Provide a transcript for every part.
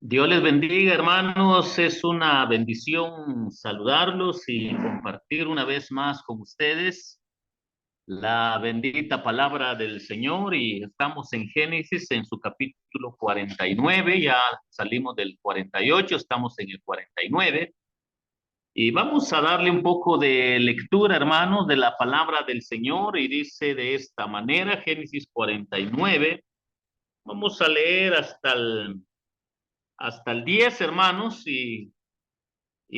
Dios les bendiga, hermanos. Es una bendición saludarlos y compartir una vez más con ustedes la bendita palabra del Señor. Y estamos en Génesis, en su capítulo 49. Ya salimos del 48, estamos en el 49. Y vamos a darle un poco de lectura, hermanos, de la palabra del Señor. Y dice de esta manera, Génesis 49. Vamos a leer hasta el 10, hermanos, y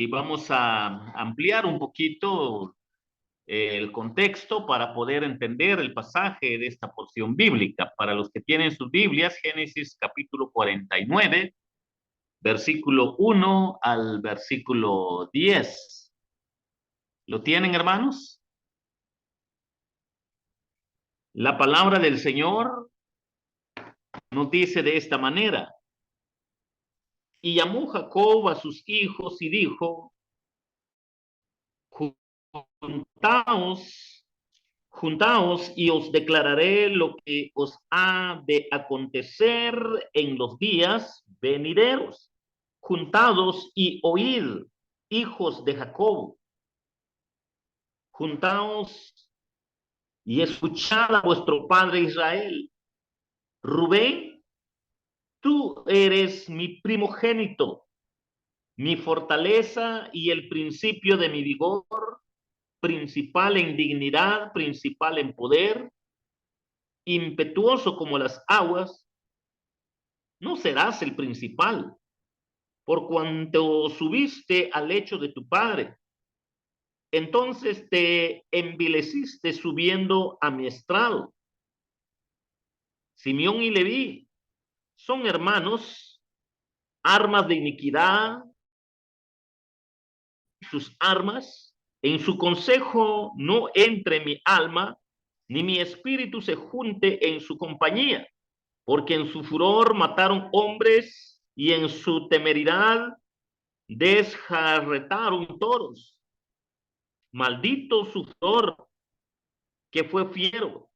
vamos a ampliar un poquito el contexto para poder entender el pasaje de esta porción bíblica. Para los que tienen sus Biblias, Génesis capítulo 49, versículo 1 al versículo 10. ¿Lo tienen, hermanos? La palabra del Señor nos dice de esta manera: y llamó Jacob a sus hijos y dijo: juntaos, juntaos y os declararé lo que os ha de acontecer en los días venideros. Juntados y oíd, hijos de Jacob. Juntaos y escuchad a vuestro padre Israel. Rubén, tú eres mi primogénito, mi fortaleza y el principio de mi vigor, principal en dignidad, principal en poder, impetuoso como las aguas. No serás el principal, por cuanto subiste al lecho de tu padre. Entonces te envileciste subiendo a mi estrado. Simeón y Leví son hermanos, armas de iniquidad, sus armas. En su consejo no entre mi alma, ni mi espíritu se junte en su compañía, porque en su furor mataron hombres y en su temeridad desjarretaron toros. Maldito su furor, que fue fiero,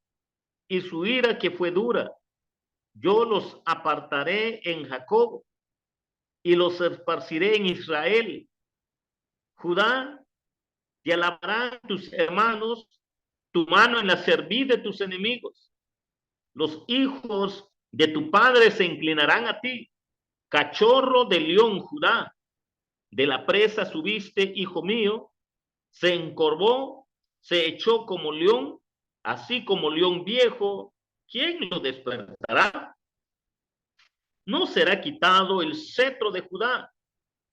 y su ira, que fue dura. Yo los apartaré en Jacob y los esparciré en Israel. Judá, te alabarán tus hermanos, tu mano en la cerviz de tus enemigos. Los hijos de tu padre se inclinarán a ti. Cachorro de león, Judá, de la presa subiste, hijo mío. Se encorvó, se echó como león, así como león viejo. ¿Quién lo despertará? No será quitado el cetro de Judá,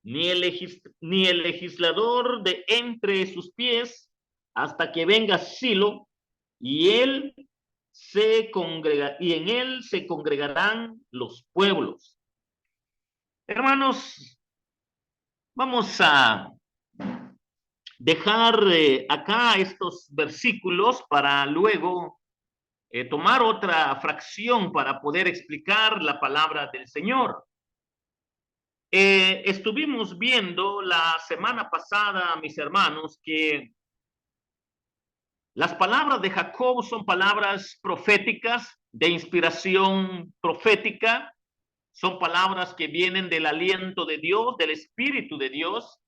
ni el legislador de entre sus pies, hasta que venga Silo, y él y en él se congregarán los pueblos. Hermanos, vamos a dejar acá estos versículos para luego tomar otra fracción para poder explicar la palabra del Señor. Estuvimos viendo la semana pasada, mis hermanos, que las palabras de Jacob son palabras proféticas, de inspiración profética, son palabras que vienen del aliento de Dios, del Espíritu de Dios.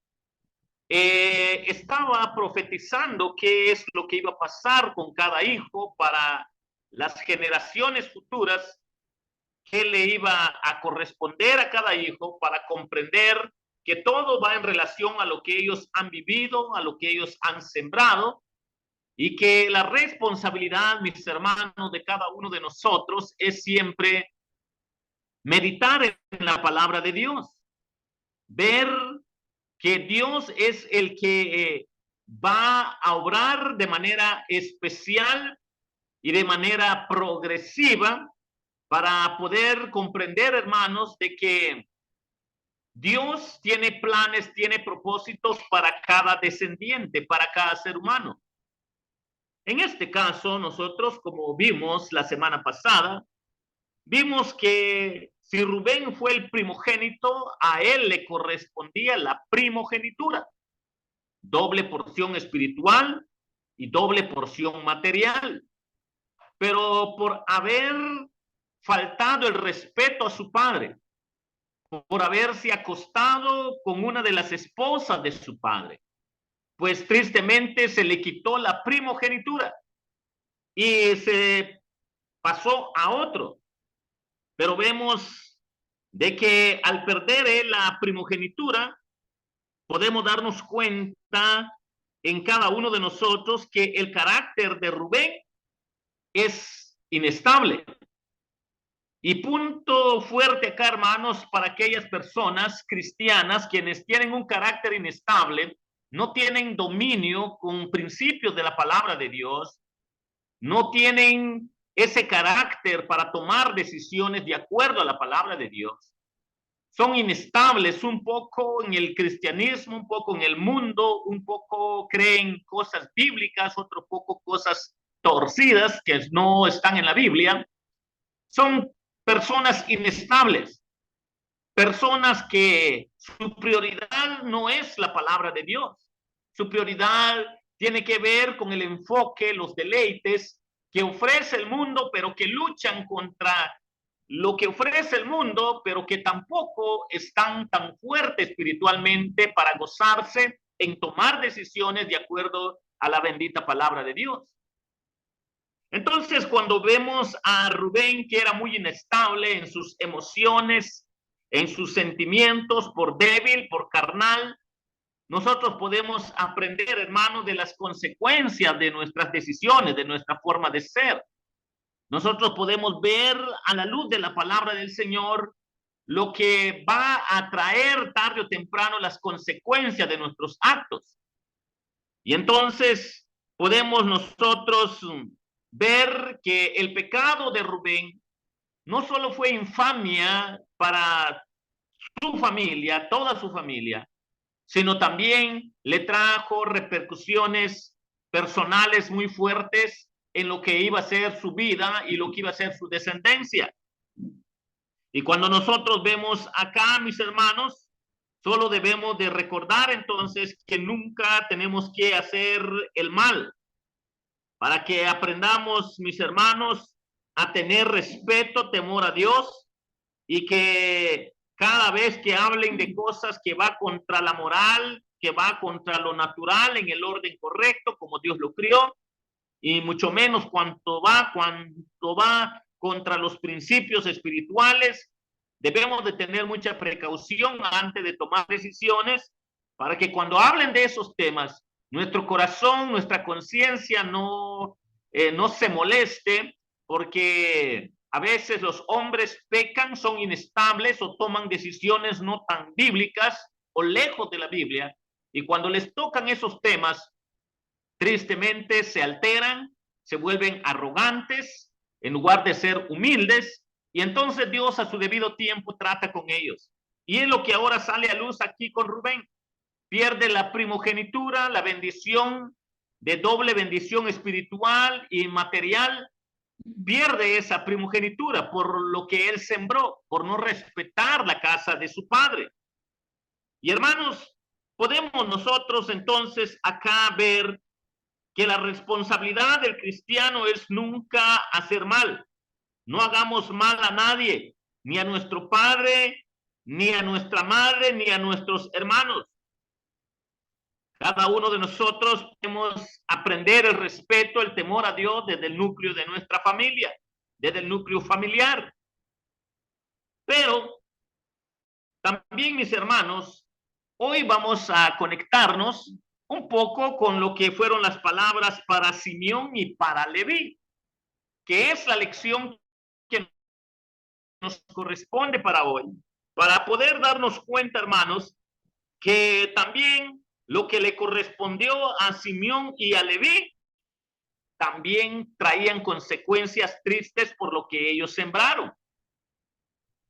Estaba profetizando qué es lo que iba a pasar con cada hijo para las generaciones futuras, qué le iba a corresponder a cada hijo para comprender que todo va en relación a lo que ellos han vivido, a lo que ellos han sembrado, y que la responsabilidad, mis hermanos, de cada uno de nosotros es siempre meditar en la palabra de Dios, ver que Dios es el que va a obrar de manera especial y de manera progresiva para poder comprender, hermanos, de que Dios tiene planes, tiene propósitos para cada descendiente, para cada ser humano. En este caso, nosotros, como vimos la semana pasada, vimos que si Rubén fue el primogénito, a él le correspondía la primogenitura, doble porción espiritual y doble porción material. Pero por haber faltado el respeto a su padre, por haberse acostado con una de las esposas de su padre, pues tristemente se le quitó la primogenitura y se pasó a otro. Pero vemos de que al perder la primogenitura, podemos darnos cuenta en cada uno de nosotros que el carácter de Rubén es inestable. Y punto fuerte acá, hermanos, para aquellas personas cristianas quienes tienen un carácter inestable, no tienen dominio con principios de la palabra de Dios, no tienen ese carácter para tomar decisiones de acuerdo a la palabra de Dios. Son inestables un poco en el cristianismo, un poco en el mundo, un poco creen cosas bíblicas, otro poco cosas torcidas que no están en la Biblia. Son personas inestables, personas que su prioridad no es la palabra de Dios. Su prioridad tiene que ver con el enfoque, los deleites que ofrece el mundo, pero que luchan contra lo que ofrece el mundo, pero que tampoco están tan fuertes espiritualmente para gozarse en tomar decisiones de acuerdo a la bendita palabra de Dios. Entonces, cuando vemos a Rubén, que era muy inestable en sus emociones, en sus sentimientos, por débil, por carnal, nosotros podemos aprender, hermanos, de las consecuencias de nuestras decisiones, de nuestra forma de ser. Nosotros podemos ver a la luz de la palabra del Señor lo que va a traer tarde o temprano las consecuencias de nuestros actos. Y entonces podemos nosotros ver que el pecado de Rubén no solo fue infamia para su familia, toda su familia, sino también le trajo repercusiones personales muy fuertes en lo que iba a ser su vida y lo que iba a ser su descendencia. Y cuando nosotros vemos acá, mis hermanos, solo debemos de recordar entonces que nunca tenemos que hacer el mal, para que aprendamos, mis hermanos, a tener respeto, temor a Dios, y que cada vez que hablen de cosas que va contra la moral, que va contra lo natural, en el orden correcto, como Dios lo crió, y mucho menos cuando va contra los principios espirituales, debemos de tener mucha precaución antes de tomar decisiones, para que cuando hablen de esos temas, nuestro corazón, nuestra conciencia no se moleste, porque a veces los hombres pecan, son inestables o toman decisiones no tan bíblicas o lejos de la Biblia, y cuando les tocan esos temas, tristemente se alteran, se vuelven arrogantes en lugar de ser humildes, y entonces Dios a su debido tiempo trata con ellos. Y es lo que ahora sale a luz aquí con Rubén. Pierde la primogenitura, la bendición de doble bendición espiritual y material, pierde esa primogenitura por lo que él sembró, por no respetar la casa de su padre. Y hermanos, podemos nosotros entonces acá ver que la responsabilidad del cristiano es nunca hacer mal. No hagamos mal a nadie, ni a nuestro padre, ni a nuestra madre, ni a nuestros hermanos. Cada uno de nosotros podemos aprender el respeto, el temor a Dios desde el núcleo de nuestra familia, desde el núcleo familiar. Pero también, mis hermanos, hoy vamos a conectarnos un poco con lo que fueron las palabras para Simeón y para Leví, que es la lección que nos corresponde para hoy, para poder darnos cuenta, hermanos, que también lo que le correspondió a Simeón y a Leví también traían consecuencias tristes por lo que ellos sembraron.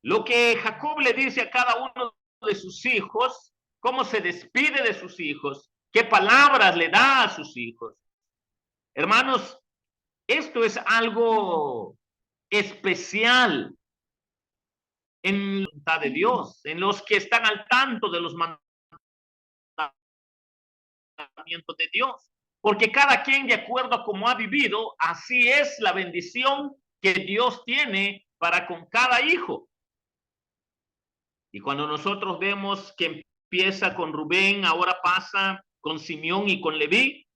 Lo que Jacob le dice a cada uno de sus hijos, cómo se despide de sus hijos, qué palabras le da a sus hijos. Hermanos, esto es algo especial en la voluntad de Dios, en los que están al tanto de los mandamientos de Dios, porque cada quien de acuerdo a cómo ha vivido, así es la bendición que Dios tiene para con cada hijo. Y cuando nosotros vemos que empieza con Rubén, ahora pasa con Simeón y con Leví,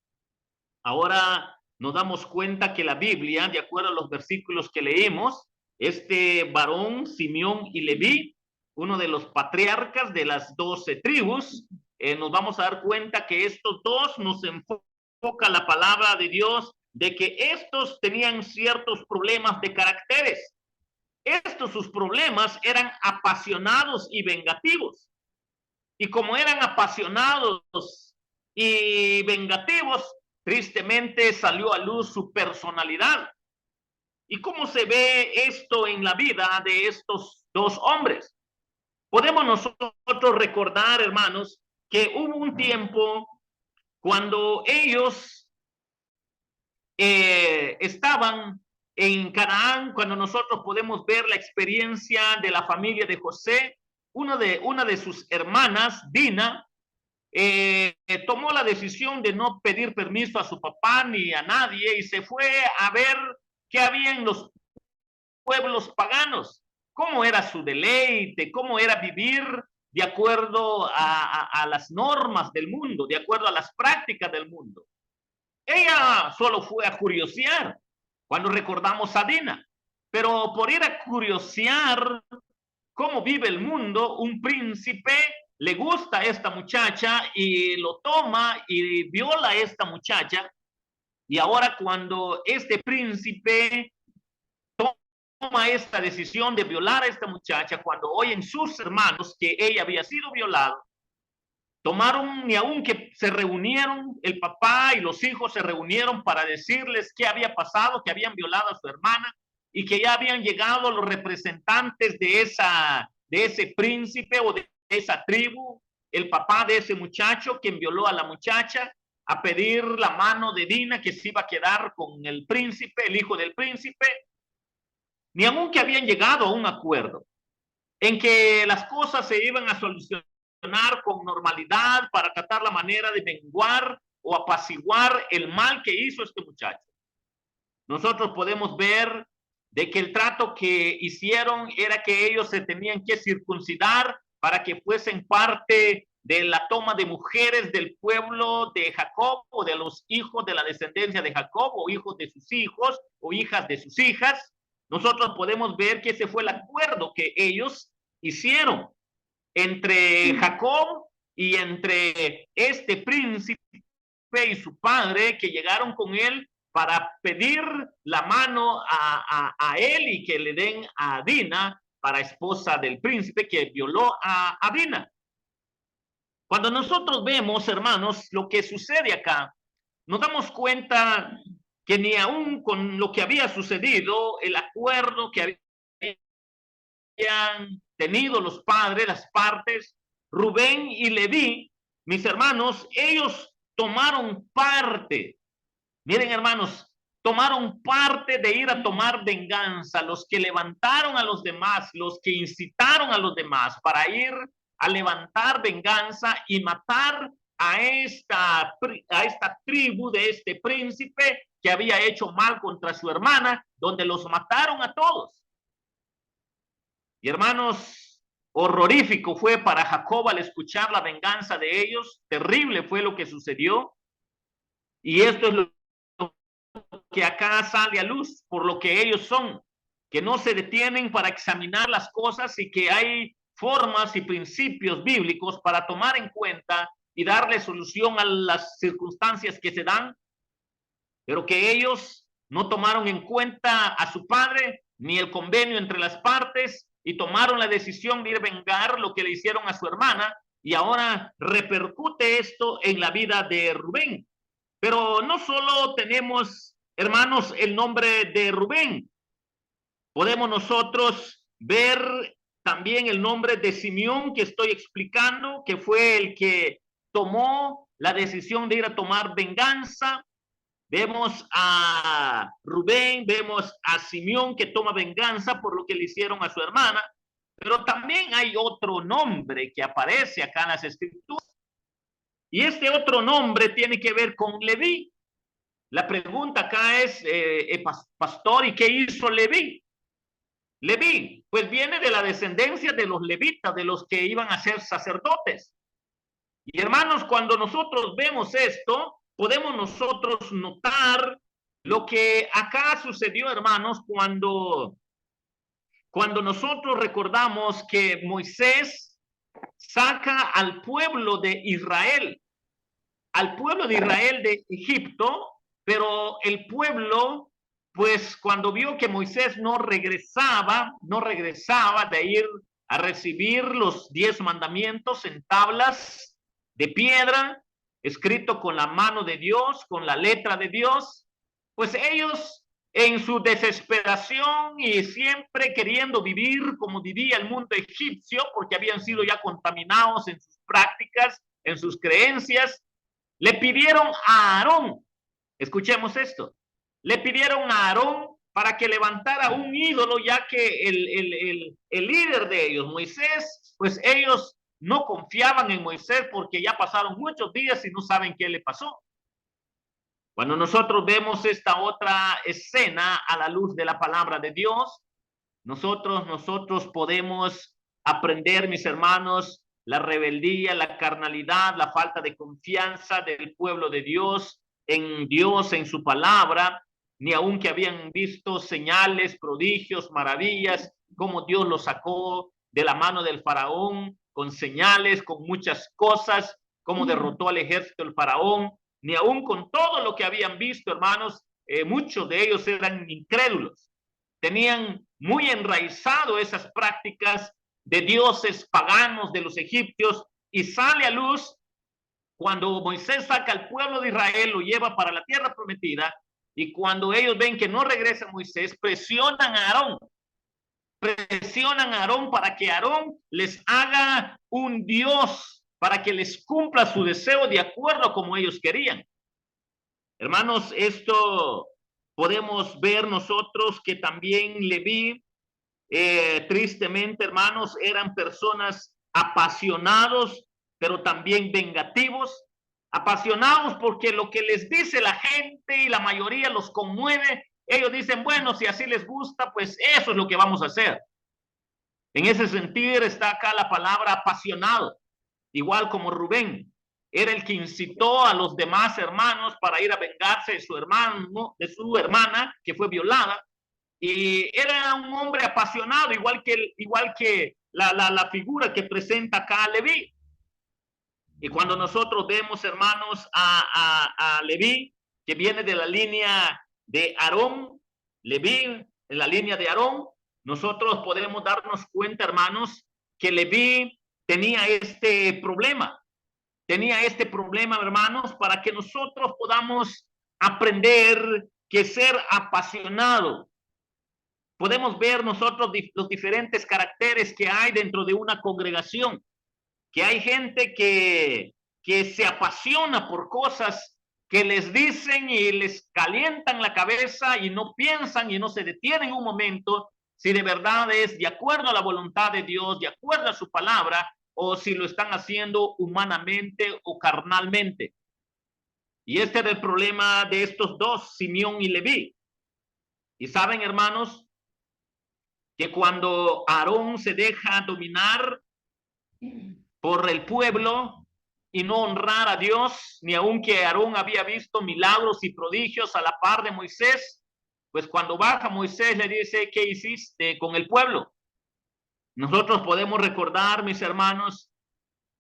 ahora nos damos cuenta que la Biblia, de acuerdo a los versículos que leímos, este varón, Simeón y Leví, uno de los patriarcas de las 12 tribus, nos vamos a dar cuenta que estos dos nos enfoca la palabra de Dios de que estos tenían ciertos problemas de caracteres. Estos sus problemas eran apasionados y vengativos. Y como eran apasionados y vengativos, tristemente salió a luz su personalidad. ¿Y cómo se ve esto en la vida de estos dos hombres? Podemos nosotros recordar, hermanos, que hubo un tiempo cuando ellos estaban en Canaán, cuando nosotros podemos ver la experiencia de la familia de José, una de sus hermanas, Dina, tomó la decisión de no pedir permiso a su papá ni a nadie y se fue a ver qué había en los pueblos paganos, cómo era su deleite, cómo era vivir de acuerdo a las normas del mundo, de acuerdo a las prácticas del mundo. Ella solo fue a curiosear cuando recordamos a Dina, pero por ir a curiosear cómo vive el mundo, un príncipe le gusta a esta muchacha y lo toma y viola a esta muchacha. Y ahora cuando este príncipe toma esta decisión de violar a esta muchacha, cuando oyen sus hermanos que ella había sido violada, tomaron, ni aun que se reunieron, el papá y los hijos se reunieron para decirles qué había pasado, que habían violado a su hermana y que ya habían llegado los representantes de ese príncipe o de esa tribu, el papá de ese muchacho quien violó a la muchacha, a pedir la mano de Dina que se iba a quedar con el príncipe, el hijo del príncipe, ni aun que habían llegado a un acuerdo en que las cosas se iban a solucionar con normalidad para tratar la manera de menguar o apaciguar el mal que hizo este muchacho. Nosotros podemos ver de que el trato que hicieron era que ellos se tenían que circuncidar para que fuesen parte de la toma de mujeres del pueblo de Jacob o de los hijos de la descendencia de Jacob o hijos de sus hijos o hijas de sus hijas. Nosotros podemos ver que ese fue el acuerdo que ellos hicieron entre Jacob y entre este príncipe y su padre, que llegaron con él para pedir la mano a él y que le den a Dina para esposa del príncipe que violó a Dina. Cuando nosotros vemos, hermanos, lo que sucede acá, nos damos cuenta que ni aún con lo que había sucedido, el acuerdo que habían tenido los padres, las partes, Rubén y Leví, mis hermanos, ellos tomaron parte. Miren, hermanos, tomaron parte de ir a tomar venganza, los que levantaron a los demás, los que incitaron a los demás para ir a levantar venganza y matar a esta tribu de este príncipe que había hecho mal contra su hermana, donde los mataron a todos. Y hermanos, horrorífico fue para Jacob al escuchar la venganza de ellos, terrible fue lo que sucedió. Y esto es lo que acá sale a luz, por lo que ellos son, que no se detienen para examinar las cosas y que hay formas y principios bíblicos para tomar en cuenta y darle solución a las circunstancias que se dan, pero que ellos no tomaron en cuenta a su padre ni el convenio entre las partes y tomaron la decisión de ir a vengar lo que le hicieron a su hermana, y ahora repercute esto en la vida de Rubén. Pero no solo tenemos, hermanos, el nombre de Rubén, podemos nosotros ver también el nombre de Simeón que estoy explicando, que fue el que tomó la decisión de ir a tomar venganza. Vemos a Rubén, vemos a Simeón que toma venganza por lo que le hicieron a su hermana, pero también hay otro nombre que aparece acá en las escrituras, y este otro nombre tiene que ver con Leví. La pregunta acá es, pastor, ¿y qué hizo Leví? Leví, pues viene de la descendencia de los levitas, de los que iban a ser sacerdotes. Y hermanos, cuando nosotros vemos esto, podemos nosotros notar lo que acá sucedió, hermanos, cuando nosotros recordamos que Moisés saca al pueblo de Israel de Egipto, pero el pueblo, pues cuando vio que Moisés no regresaba de ir a recibir los 10 mandamientos en tablas de piedra, escrito con la mano de Dios, con la letra de Dios, pues ellos en su desesperación y siempre queriendo vivir como vivía el mundo egipcio, porque habían sido ya contaminados en sus prácticas, en sus creencias, le pidieron a Aarón, escuchemos esto, le pidieron a Aarón para que levantara un ídolo, ya que el líder de ellos, Moisés, pues ellos no confiaban en Moisés porque ya pasaron muchos días y no saben qué le pasó. Cuando nosotros vemos esta otra escena a la luz de la palabra de Dios, nosotros podemos aprender, mis hermanos, la rebeldía, la carnalidad, la falta de confianza del pueblo de Dios, en su palabra, ni aun que habían visto señales, prodigios, maravillas, como Dios los sacó de la mano del faraón, con señales, con muchas cosas, cómo derrotó al ejército del faraón, ni aun con todo lo que habían visto, hermanos, muchos de ellos eran incrédulos, tenían muy enraizado esas prácticas de dioses paganos de los egipcios, y sale a luz cuando Moisés saca al pueblo de Israel, lo lleva para la tierra prometida, y cuando ellos ven que no regresa Moisés, presionan a Aarón para que Aarón les haga un Dios, para que les cumpla su deseo de acuerdo como ellos querían. Hermanos, esto podemos ver nosotros que también Leví, tristemente, hermanos, eran personas apasionados, pero también vengativos, apasionados porque lo que les dice la gente y la mayoría los conmueve, ellos dicen, bueno, si así les gusta, pues eso es lo que vamos a hacer. En ese sentido está acá la palabra apasionado, igual como Rubén era el que incitó a los demás hermanos para ir a vengarse de su hermano, de su hermana que fue violada, y era un hombre apasionado, igual que la figura que presenta acá a Leví. Y cuando nosotros vemos, hermanos, a Leví, que viene de la línea de Aarón, Leví, en la línea de Aarón, nosotros podemos darnos cuenta, hermanos, que Leví tenía este problema, hermanos, para que nosotros podamos aprender que ser apasionado. Podemos ver nosotros los diferentes caracteres que hay dentro de una congregación, que hay gente que se apasiona por cosas que les dicen y les calientan la cabeza y no piensan y no se detienen un momento si de verdad es de acuerdo a la voluntad de Dios, de acuerdo a su palabra, o si lo están haciendo humanamente o carnalmente. Y este era el problema de estos dos, Simeón y Leví. Y saben, hermanos, que cuando Aarón se deja dominar por el pueblo y no honrar a Dios, ni aun que Aarón había visto milagros y prodigios a la par de Moisés, pues cuando baja Moisés le dice, ¿qué hiciste con el pueblo? Nosotros podemos recordar, mis hermanos,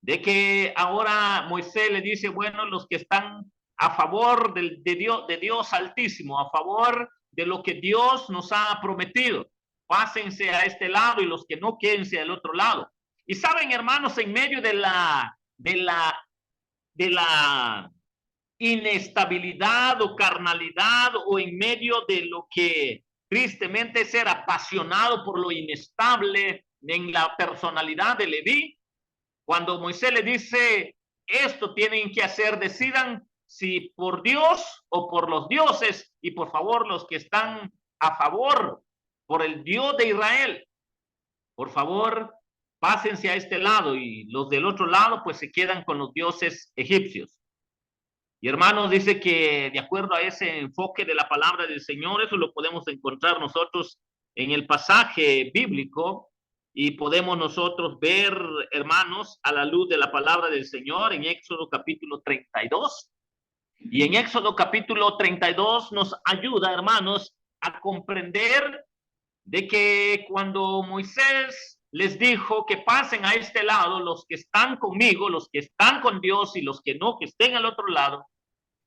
de que ahora Moisés le dice, bueno, los que están a favor de Dios Altísimo, a favor de lo que Dios nos ha prometido, pásense a este lado, y los que no, quédense al otro lado. Y saben, hermanos, en medio de la inestabilidad o carnalidad, o en medio de lo que tristemente es ser apasionado por lo inestable en la personalidad de Leví, cuando Moisés le dice, esto tienen que hacer, decidan si por Dios o por los dioses, y por favor los que están a favor por el Dios de Israel, por favor pásense a este lado, y los del otro lado pues se quedan con los dioses egipcios. Y hermanos, dice que de acuerdo a ese enfoque de la palabra del Señor, eso lo podemos encontrar nosotros en el pasaje bíblico y podemos nosotros ver, hermanos, a la luz de la palabra del Señor en Éxodo capítulo 32. Y en Éxodo capítulo 32 nos ayuda, hermanos, a comprender de que cuando Moisés les dijo que pasen a este lado los que están conmigo, los que están con Dios y los que no, que estén al otro lado,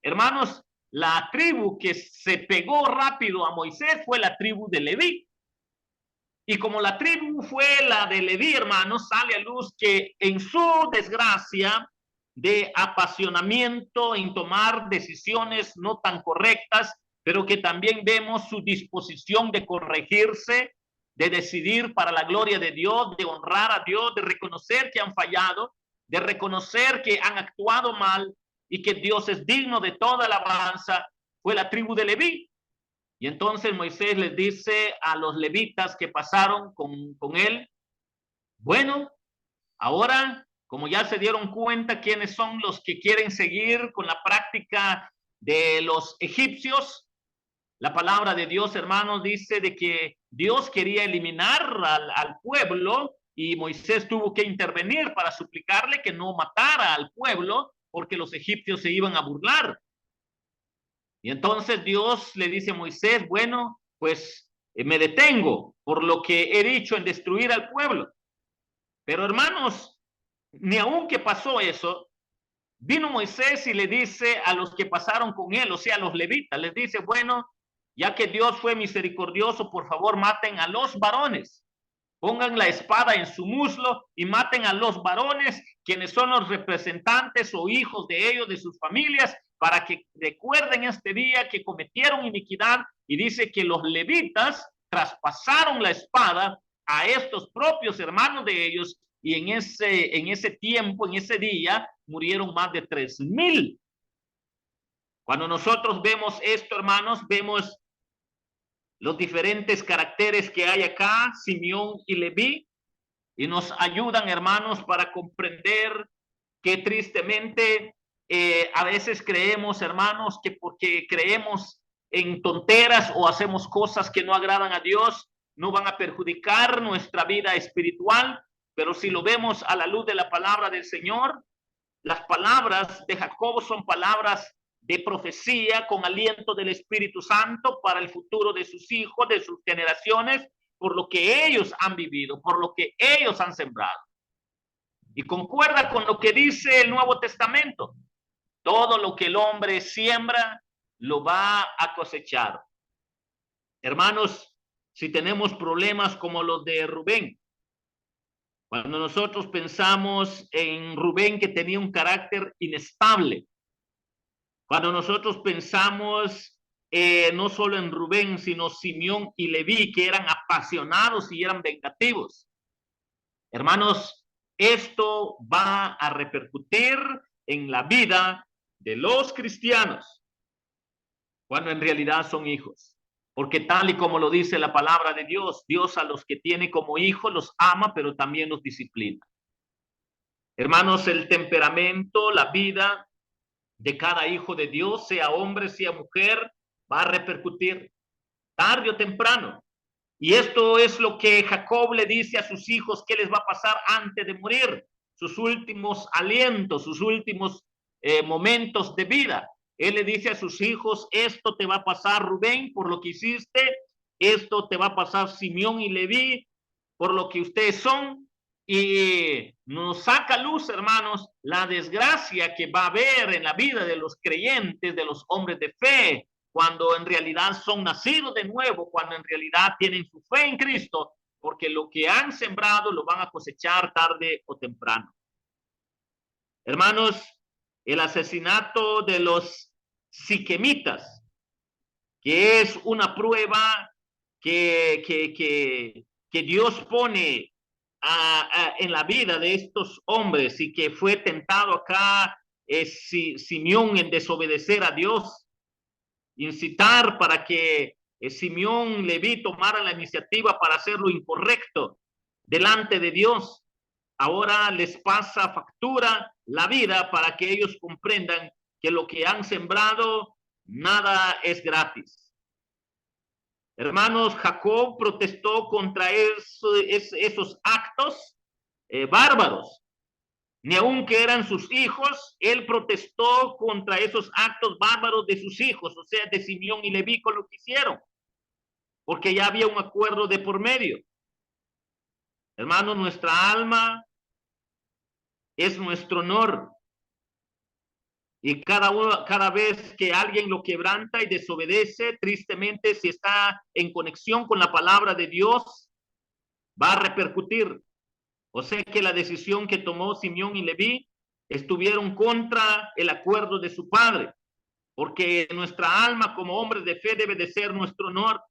hermanos, la tribu que se pegó rápido a Moisés fue la tribu de Leví. Y como la tribu fue la de Leví, hermanos, sale a luz que en su desgracia de apasionamiento en tomar decisiones no tan correctas, pero que también vemos su disposición de corregirse, de decidir para la gloria de Dios, de honrar a Dios, de reconocer que han fallado, de reconocer que han actuado mal y que Dios es digno de toda alabanza, fue la tribu de Leví. Y entonces Moisés les dice a los levitas que pasaron con él, bueno, ahora, como ya se dieron cuenta quiénes son los que quieren seguir con la práctica de los egipcios, la palabra de Dios, hermanos, dice de que Dios quería eliminar al pueblo y Moisés tuvo que intervenir para suplicarle que no matara al pueblo porque los egipcios se iban a burlar. Y entonces Dios le dice a Moisés, bueno, pues me detengo por lo que he dicho en destruir al pueblo. Pero hermanos, ni aun que pasó eso, vino Moisés y le dice a los que pasaron con él, o sea, a los levitas, les dice, bueno, ya que Dios fue misericordioso, por favor maten a los varones. Pongan la espada en su muslo y maten a los varones, quienes son los representantes o hijos de ellos, de sus familias, para que recuerden este día que cometieron iniquidad. Y dice que los levitas traspasaron la espada a estos propios hermanos de ellos y en ese tiempo, en ese día, murieron más de 3,000. Cuando nosotros vemos esto, hermanos, vemos los diferentes caracteres que hay acá, Simeón y Leví, y nos ayudan, hermanos, para comprender que tristemente a veces creemos, hermanos, que porque creemos en tonteras o hacemos cosas que no agradan a Dios, no van a perjudicar nuestra vida espiritual, pero si lo vemos a la luz de la palabra del Señor, las palabras de Jacob son palabras de profecía con aliento del Espíritu Santo para el futuro de sus hijos, de sus generaciones, por lo que ellos han vivido, por lo que ellos han sembrado. Y concuerda con lo que dice el Nuevo Testamento. Todo lo que el hombre siembra, lo va a cosechar. Hermanos, si tenemos problemas como los de Rubén, cuando nosotros pensamos en Rubén que tenía un carácter inestable, cuando nosotros pensamos no solo en Rubén, sino Simeón y Leví, que eran apasionados y eran vengativos. Hermanos, esto va a repercutir en la vida de los cristianos, cuando en realidad son hijos. Porque tal y como lo dice la palabra de Dios, Dios a los que tiene como hijos los ama, pero también los disciplina. Hermanos, el temperamento, la vida de cada hijo de Dios, sea hombre, sea mujer, va a repercutir tarde o temprano. Y esto es lo que Jacob le dice a sus hijos que les va a pasar antes de morir, sus últimos alientos, sus últimos momentos de vida. Él le dice a sus hijos, esto te va a pasar, Rubén, por lo que hiciste, esto te va a pasar, Simeón y Leví, por lo que ustedes son. Y nos saca luz, hermanos, la desgracia que va a haber en la vida de los creyentes, de los hombres de fe, cuando en realidad son nacidos de nuevo, cuando en realidad tienen su fe en Cristo, porque lo que han sembrado lo van a cosechar tarde o temprano. Hermanos, el asesinato de los siquemitas, que es una prueba que Dios pone en la vida de estos hombres y que fue tentado acá Simeón en desobedecer a Dios, incitar para que Simeón Leví tomara la iniciativa para hacer lo incorrecto delante de Dios. Ahora les pasa factura la vida para que ellos comprendan que lo que han sembrado nada es gratis. Hermanos, Jacob protestó contra esos actos bárbaros. Ni aun que eran sus hijos, él protestó contra esos actos bárbaros de sus hijos, o sea, de Simeón y Leví, con lo que hicieron, porque ya había un acuerdo de por medio. Hermanos, nuestra alma es nuestro honor. Y cada vez que alguien lo quebranta y desobedece, tristemente, si está en conexión con la palabra de Dios, va a repercutir. O sea que la decisión que tomó Simeón y Leví estuvieron contra el acuerdo de su padre, porque nuestra alma como hombres de fe debe de ser nuestro honor.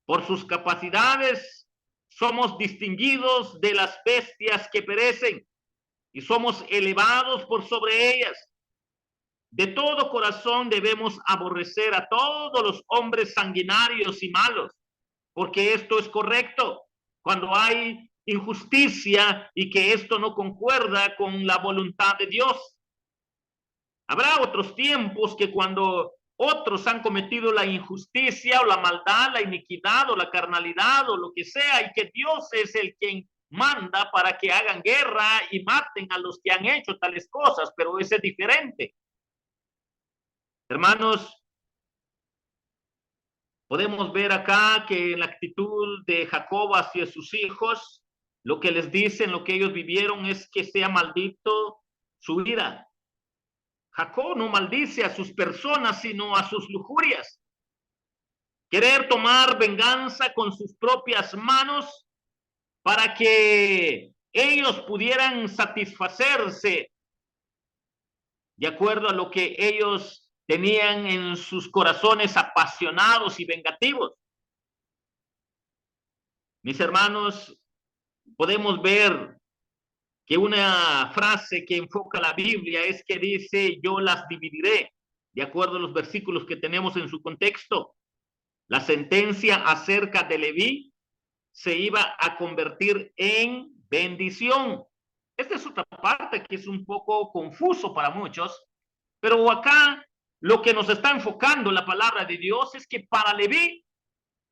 Por sus capacidades somos distinguidos de las bestias que perecen y somos elevados por sobre ellas. De todo corazón debemos aborrecer a todos los hombres sanguinarios y malos, porque esto es correcto. Cuando hay injusticia y que esto no concuerda con la voluntad de Dios. Habrá otros tiempos que cuando otros han cometido la injusticia o la maldad, la iniquidad o la carnalidad o lo que sea, y que Dios es el quien manda para que hagan guerra y maten a los que han hecho tales cosas, pero ese es diferente. Hermanos, podemos ver acá que en la actitud de Jacob hacia sus hijos, lo que les dicen, lo que ellos vivieron es que sea maldito su ira. Jacob no maldice a sus personas, sino a sus lujurias. Querer tomar venganza con sus propias manos para que ellos pudieran satisfacerse de acuerdo a lo que ellos tenían en sus corazones apasionados y vengativos. Mis hermanos, podemos ver que una frase que enfoca la Biblia es que dice, yo las dividiré, de acuerdo a los versículos que tenemos en su contexto. La sentencia acerca de Leví se iba a convertir en bendición. Esta es otra parte que es un poco confuso para muchos, pero acá lo que nos está enfocando la palabra de Dios es que para Leví,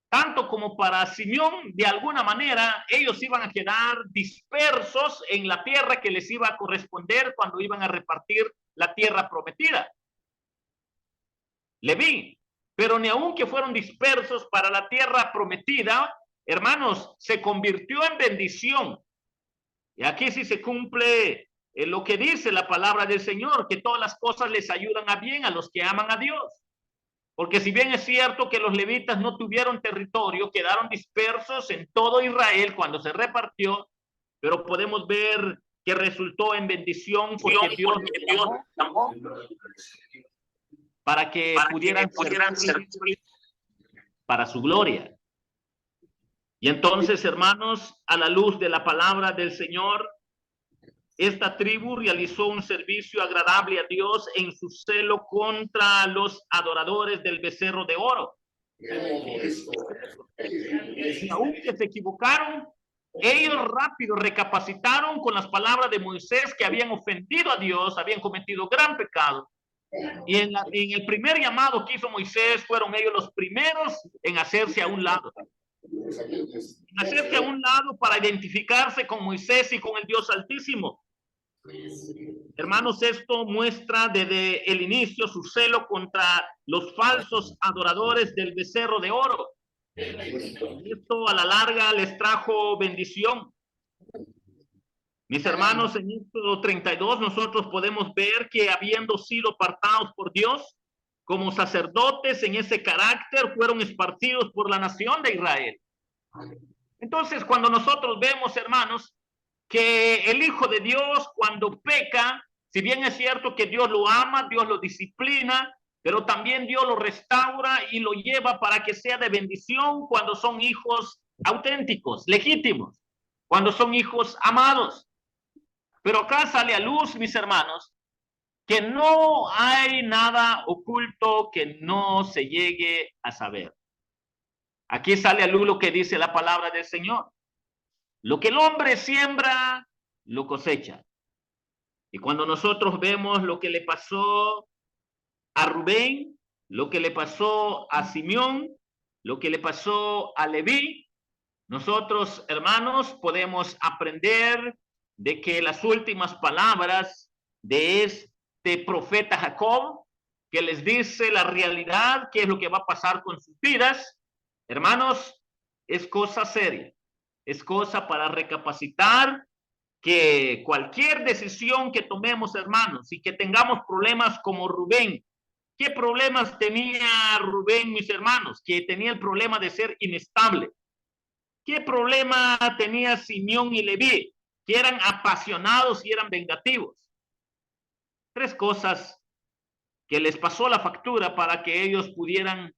tanto como para Simeón, de alguna manera ellos iban a quedar dispersos en la tierra que les iba a corresponder cuando iban a repartir la tierra prometida. Leví, pero ni aun que fueron dispersos para la tierra prometida, hermanos, se convirtió en bendición. Y aquí sí se cumple lo que dice la palabra del Señor, que todas las cosas les ayudan a bien a los que aman a Dios. Porque si bien es cierto que los levitas no tuvieron territorio, quedaron dispersos en todo Israel cuando se repartió, pero podemos ver que resultó en bendición porque Dios llamó para que pudieran ser para su gloria. Y entonces, hermanos, a la luz de la palabra del Señor, esta tribu realizó un servicio agradable a Dios en su celo contra los adoradores del becerro de oro. Y aunque se equivocaron, ellos rápido recapacitaron con las palabras de Moisés que habían ofendido a Dios, habían cometido gran pecado. Y en el primer llamado que hizo Moisés, fueron ellos los primeros en hacerse a un lado. Hacerse a un lado para identificarse con Moisés y con el Dios Altísimo. Hermanos, esto muestra desde el inicio su celo contra los falsos adoradores del becerro de oro. Y esto a la larga les trajo bendición. Mis hermanos, en Éxodo 32 nosotros podemos ver que habiendo sido apartados por Dios como sacerdotes en ese carácter, fueron esparcidos por la nación de Israel. Entonces, cuando nosotros vemos, hermanos, que el Hijo de Dios cuando peca, si bien es cierto que Dios lo ama, Dios lo disciplina, pero también Dios lo restaura y lo lleva para que sea de bendición cuando son hijos auténticos, legítimos, cuando son hijos amados. Pero acá sale a luz, mis hermanos, que no hay nada oculto que no se llegue a saber. Aquí sale a luz lo que dice la palabra del Señor. Lo que el hombre siembra, lo cosecha. Y cuando nosotros vemos lo que le pasó a Rubén, lo que le pasó a Simeón, lo que le pasó a Leví, nosotros, hermanos, podemos aprender de que las últimas palabras de este profeta Jacob, que les dice la realidad, qué es lo que va a pasar con sus vidas, hermanos, es cosa seria, es cosa para recapacitar, que cualquier decisión que tomemos, hermanos, y que tengamos problemas como Rubén. ¿Qué problemas tenía Rubén, mis hermanos? Que tenía el problema de ser inestable. ¿Qué problema tenía Simeón y Leví? Que eran apasionados y eran vengativos. Tres cosas que les pasó la factura para que ellos pudieran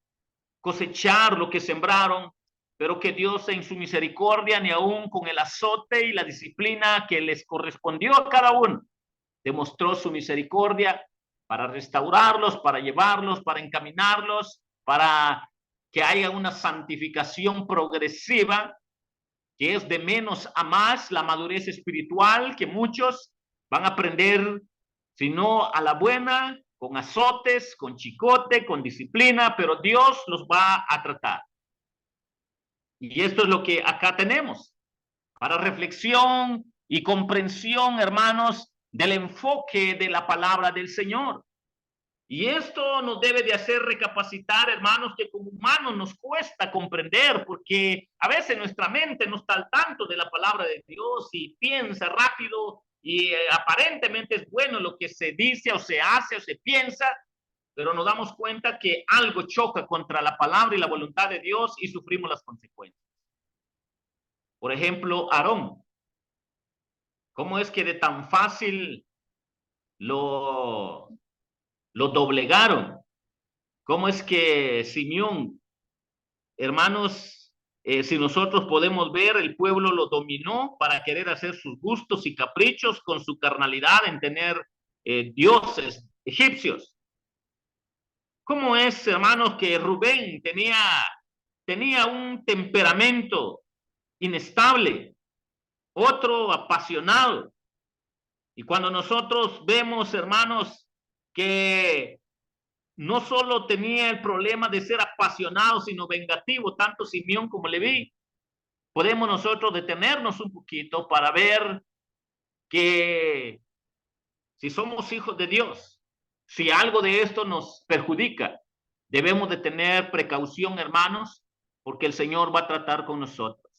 cosechar lo que sembraron, pero que Dios en su misericordia, ni aún con el azote y la disciplina que les correspondió a cada uno, demostró su misericordia para restaurarlos, para llevarlos, para encaminarlos, para que haya una santificación progresiva, que es de menos a más, la madurez espiritual que muchos van a aprender, sino a la buena, con azotes, con chicote, con disciplina, pero Dios los va a tratar. Y esto es lo que acá tenemos, para reflexión y comprensión, hermanos, del enfoque de la palabra del Señor. Y esto nos debe de hacer recapacitar, hermanos, que como humanos nos cuesta comprender, porque a veces nuestra mente no está al tanto de la palabra de Dios y piensa rápido y aparentemente es bueno lo que se dice o se hace o se piensa, pero nos damos cuenta que algo choca contra la palabra y la voluntad de Dios y sufrimos las consecuencias. Por ejemplo, Aarón. ¿Cómo es que de tan fácil lo doblegaron? ¿Cómo es que Simeón, hermanos, si nosotros podemos ver, el pueblo lo dominó para querer hacer sus gustos y caprichos con su carnalidad en tener dioses egipcios? ¿Cómo es, hermanos, que Rubén tenía un temperamento inestable, otro apasionado? Y cuando nosotros vemos, hermanos, que no solo tenía el problema de ser apasionado, sino vengativo, tanto Simeón como Leví, podemos nosotros detenernos un poquito para ver que si somos hijos de Dios, si algo de esto nos perjudica, debemos de tener precaución, hermanos, porque el Señor va a tratar con nosotros.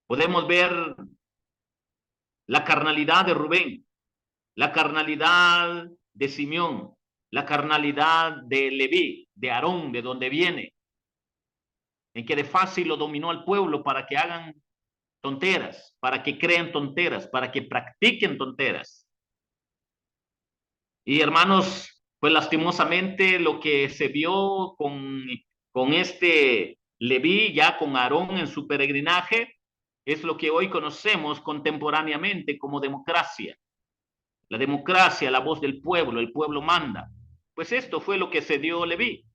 Podemos ver la carnalidad de Rubén, la carnalidad de Simeón, la carnalidad de Leví, de Aarón, de donde viene, en que de fácil lo dominó al pueblo para que hagan tonteras, para que crean tonteras, para que practiquen tonteras. Y hermanos, pues lastimosamente lo que se vio con este Leví, ya con Aarón en su peregrinaje, es lo que hoy conocemos contemporáneamente como democracia. La democracia, la voz del pueblo, el pueblo manda. Pues esto fue lo que se dio Leví.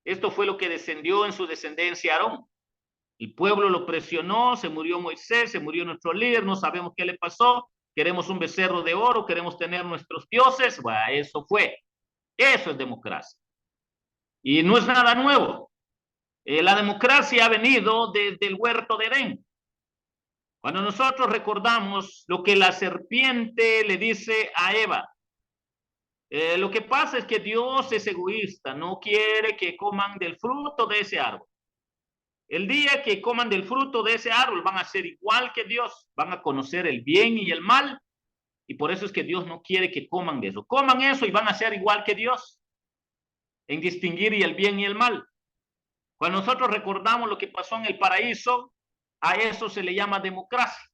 Esto fue lo que descendió en su descendencia Aarón. El pueblo lo presionó, se murió Moisés, se murió nuestro líder, no sabemos qué le pasó, queremos un becerro de oro, queremos tener nuestros dioses, bueno, eso fue. Eso es democracia. Y no es nada nuevo. La democracia ha venido desde el huerto de Edén. Cuando nosotros recordamos lo que la serpiente le dice a Eva, lo que pasa es que Dios es egoísta, no quiere que coman del fruto de ese árbol. El día que coman del fruto de ese árbol van a ser igual que Dios, van a conocer el bien y el mal, y por eso es que Dios no quiere que coman de eso. Coman eso y van a ser igual que Dios en distinguir el bien y el mal. Cuando nosotros recordamos lo que pasó en el paraíso, a eso se le llama democracia.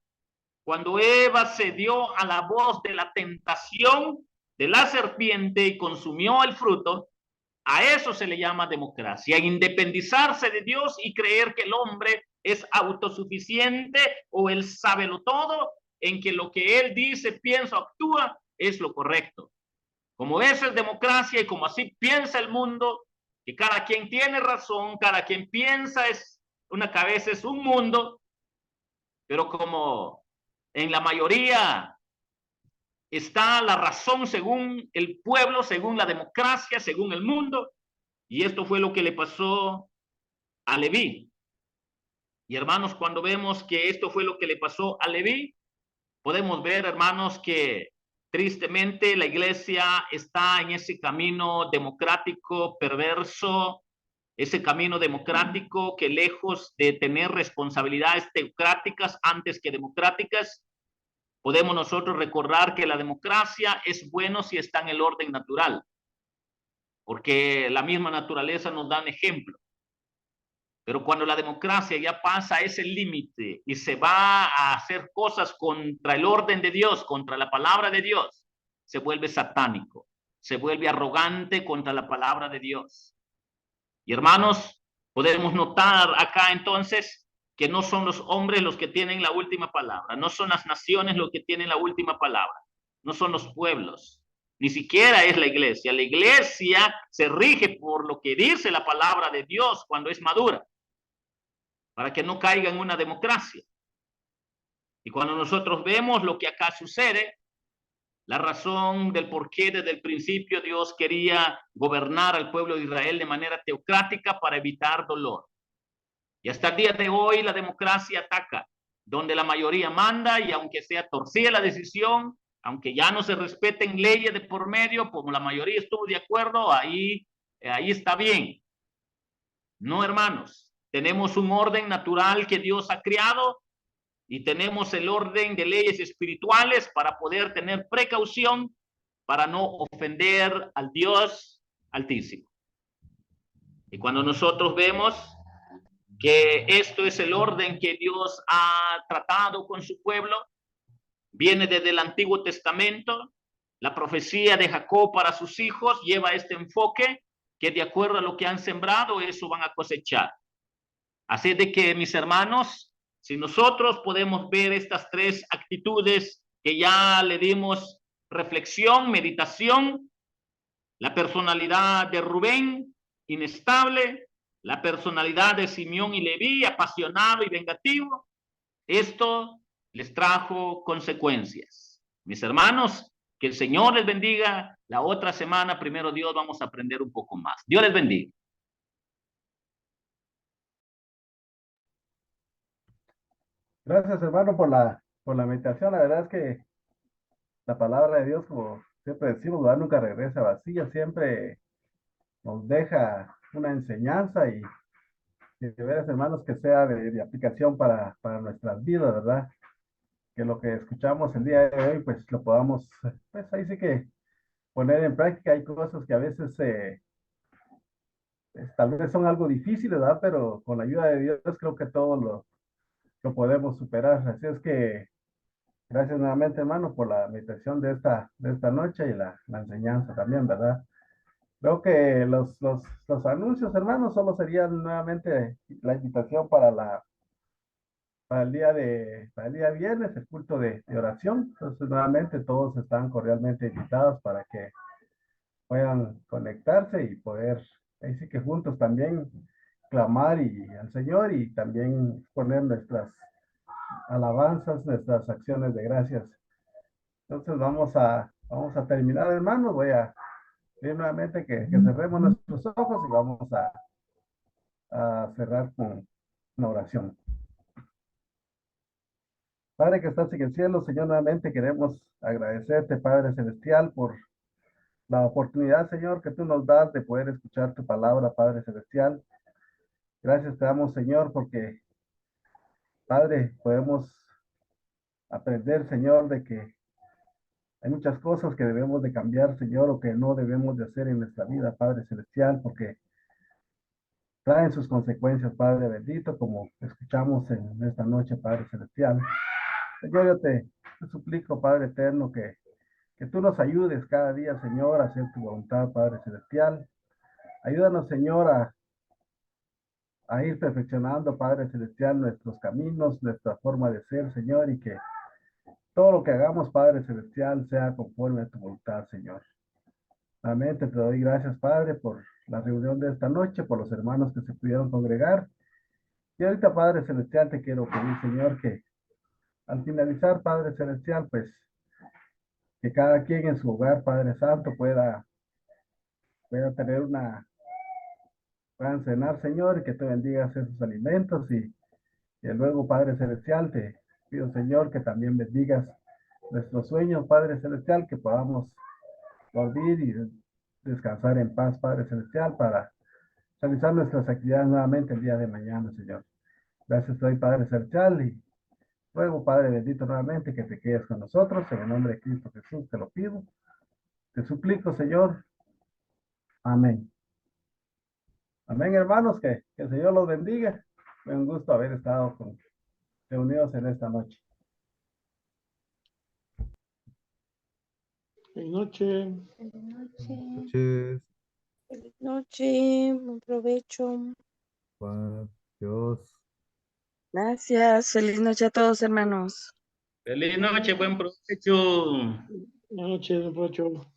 Cuando Eva se dio a la voz de la tentación de la serpiente y consumió el fruto, a eso se le llama democracia, independizarse de Dios y creer que el hombre es autosuficiente o él sabe lo todo, en que lo que él dice, piensa, actúa, es lo correcto. Como eso es democracia y como así piensa el mundo, que cada quien tiene razón, cada quien piensa, es una cabeza, es un mundo, pero como en la mayoría está la razón según el pueblo, según la democracia, según el mundo, y esto fue lo que le pasó a Leví. Y hermanos, cuando vemos que esto fue lo que le pasó a Leví, podemos ver, hermanos, que tristemente la iglesia está en ese camino democrático perverso, ese camino democrático que lejos de tener responsabilidades teocráticas antes que democráticas, podemos nosotros recordar que la democracia es bueno si está en el orden natural, porque la misma naturaleza nos da un ejemplo. Pero cuando la democracia ya pasa ese límite y se va a hacer cosas contra el orden de Dios, contra la palabra de Dios, se vuelve satánico, se vuelve arrogante contra la palabra de Dios. Y hermanos, podemos notar acá entonces que no son los hombres los que tienen la última palabra, no son las naciones los que tienen la última palabra, no son los pueblos, ni siquiera es la iglesia. La iglesia se rige por lo que dice la palabra de Dios cuando es madura, para que no caiga en una democracia. Y cuando nosotros vemos lo que acá sucede, la razón del por qué desde el principio Dios quería gobernar al pueblo de Israel de manera teocrática para evitar dolor. Y hasta el día de hoy la democracia ataca, donde la mayoría manda, y aunque sea torcida la decisión, aunque ya no se respeten leyes de por medio, como la mayoría estuvo de acuerdo, ahí está bien. No, hermanos, tenemos un orden natural que Dios ha creado y tenemos el orden de leyes espirituales para poder tener precaución para no ofender al Dios Altísimo. Y cuando nosotros vemos que esto es el orden que Dios ha tratado con su pueblo, viene desde el Antiguo Testamento, la profecía de Jacob para sus hijos lleva este enfoque, que de acuerdo a lo que han sembrado, eso van a cosechar. Así de que, mis hermanos, si nosotros podemos ver estas tres actitudes que ya le dimos reflexión, meditación, la personalidad de Rubén, inestable, la personalidad de Simeón y Leví, apasionado y vengativo, esto les trajo consecuencias. Mis hermanos, que el Señor les bendiga. La otra semana, primero Dios, vamos a aprender un poco más. Dios les bendiga. Gracias, hermano, por la meditación. La verdad es que la palabra de Dios, como siempre decimos, ¿verdad? Nunca regresa vacía, siempre nos deja una enseñanza y de veras, hermanos, que sea de aplicación para nuestras vidas, ¿verdad? Que lo que escuchamos el día de hoy, pues lo podamos, pues ahí sí que poner en práctica. Hay cosas que a veces tal vez son algo difíciles, ¿verdad? Pero con la ayuda de Dios creo que todo lo podemos superar. Así es que gracias nuevamente, hermano, por la meditación de esta noche y la enseñanza también, ¿verdad? Creo que los anuncios, hermanos, solo serían nuevamente la invitación para el día viernes, el culto de oración. Entonces, nuevamente, todos están cordialmente invitados para que puedan conectarse y poder, ahí sí que juntos también clamar al Señor y también poner nuestras alabanzas, nuestras acciones de gracias. Entonces vamos a terminar, hermanos. Voy a pedir nuevamente que cerremos nuestros ojos y vamos a cerrar con una oración. Padre que estás en el cielo, Señor, nuevamente queremos agradecerte, Padre Celestial, por la oportunidad, Señor, que tú nos das de poder escuchar tu palabra, Padre Celestial. Gracias te damos, Señor, porque, Padre, podemos aprender, Señor, de que hay muchas cosas que debemos de cambiar, Señor, o que no debemos de hacer en nuestra vida, Padre Celestial, porque traen sus consecuencias, Padre bendito, como escuchamos en esta noche, Padre Celestial. Señor, yo te suplico, Padre eterno, que tú nos ayudes cada día, Señor, a hacer tu voluntad, Padre Celestial. Ayúdanos, Señor, a ir perfeccionando, Padre Celestial, nuestros caminos, nuestra forma de ser, Señor, y que todo lo que hagamos, Padre Celestial, sea conforme a tu voluntad, Señor. Nuevamente te doy gracias, Padre, por la reunión de esta noche, por los hermanos que se pudieron congregar. Y ahorita, Padre Celestial, te quiero pedir, Señor, que al finalizar, Padre Celestial, pues que cada quien en su hogar, Padre Santo, pueda tener puedan cenar, Señor, y que tú bendigas esos alimentos y luego, Padre Celestial, te pido, Señor, que también bendigas nuestros sueños, Padre Celestial, que podamos dormir y descansar en paz, Padre Celestial, para realizar nuestras actividades nuevamente el día de mañana, Señor. Gracias, soy Padre Celestial, y ruego, Padre bendito, nuevamente que te quedes con nosotros. En el nombre de Cristo Jesús te lo pido. Te suplico, Señor. Amén. Amén, hermanos, que el Señor los bendiga. Fue un gusto haber estado reunidos en esta noche. Buenas noches. Buenas noches. Noches, Feliz noche. Buen provecho. paz, Dios. Gracias. Feliz noche a todos, hermanos. Feliz noche, buen provecho. Buenas noches, don Pocho.